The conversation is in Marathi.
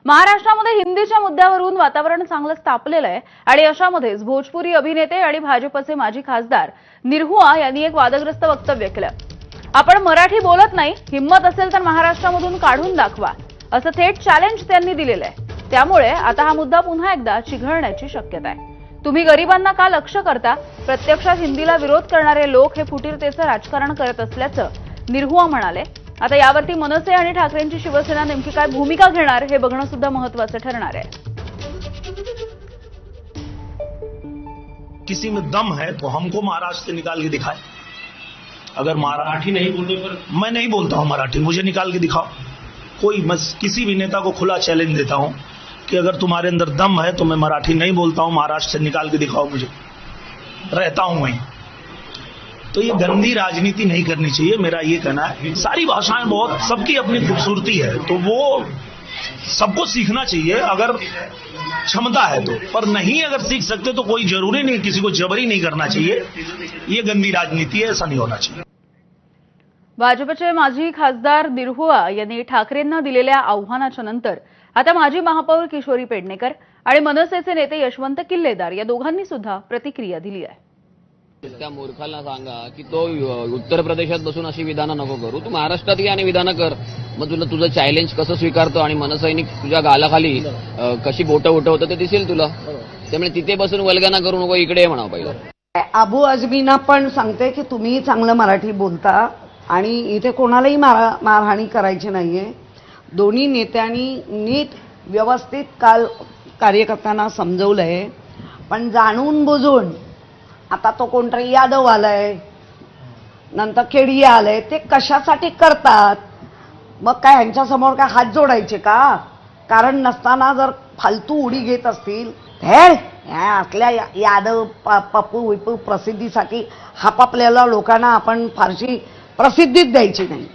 महाराष्ट्रामध्ये हिंदीच्या मुद्द्यावरून वातावरण चांगलंच तापलेलं आहे आणि अशामध्येच भोजपुरी अभिनेते आणि भाजपचे माजी खासदार निरहुआ यांनी एक वादग्रस्त वक्तव्य केलं। आपण मराठी बोलत नाही, हिम्मत असेल तर महाराष्ट्रामधून काढून दाखवा, असं थेट चॅलेंज त्यांनी दिलेलं आहे। त्यामुळे आता हा मुद्दा पुन्हा एकदा चिघळण्याची शक्यता आहे। तुम्ही गरिबांना का लक्ष्य करता? प्रत्यक्षात हिंदीला विरोध करणारे लोक हे फुटीरतेचं राजकारण करत असल्याचं निरहुआ म्हणाले। आता यावरती मनसे आणि ठाकरेंची शिवसेना नेमकी काय भूमिका घेणार हे बघणं सुद्धा महत्त्वाचं ठरणार आहे। किसी में दम है तो हमको महाराष्ट्र से निकाल के दिखाए। अगर मराठी नहीं बोलने पर मैं नहीं बोलता हूं मराठी, मुझे निकाल के दिखाओ। कोई मैं किसी भी नेता को खुला चैलेंज देता हूं कि अगर तुम्हारे अंदर दम है तो मैं मराठी नहीं बोलता हूं, महाराष्ट्र से निकाल के दिखाओ मुझे, रहता हूं वहीं। तो ये गंदी राजनीति नहीं करनी चाहिए, मेरा ये कहना है। सारी भाषाएं बहुत, सबकी अपनी खूबसूरती है, तो वो सबको सीखना चाहिए अगर क्षमता है तो। पर नहीं अगर सीख सकते तो कोई जरूरी नहीं, किसी को जबरी नहीं करना चाहिए। ये गंदी राजनीति है, ऐसा नहीं होना चाहिए। भाजपचे माजी खासदार निरहुआ यांनी ठाकरेंना दिलेल्या आव्हानाच्या नंतर आता माजी महापौर किशोरी पेडणेकर आणि मनसेचे नेते यशवंत किल्लेदार या दोघांनी सुद्धा प्रतिक्रिया दिली आहे। त्या मूर्खाला सांगा की तो उत्तर प्रदेशात बसून अशी विधानं नको करू, तू महाराष्ट्रात ये आणि विधानं कर, मग तुला तुझं चॅलेंज कसं स्वीकारतो आणि मनसैनिक तुझ्या गालाखाली कशी बोटं उठवतं ते दिसेल तुला। त्यामुळे तिथे बसून वल्गना करू नको, इकडे ये म्हणावं पहिलं। अबू आझमींना पण सांगते की तुम्ही चांगलं मराठी बोलता आणि इथे कोणालाही मारहाणी करायची नाहीये। दोन्ही नेत्यांनी नीट व्यवस्थित काल कार्यकर्त्यांना समजवलंय, पण जाणून बुजून आता तो कोणतरी यादव आलाय, नंतर केडी आलंय, ते कशासाठी करतात? मग काय ह्यांच्यासमोर काय हात जोडायचे का? कारण नसताना जर फालतू उडी घेत असतील तर असल्या यादव पप्पू विपू प्रसिद्धीसाठी हापापलेल्या लोकांना आपण फारशी प्रसिद्धीच द्यायची नाही।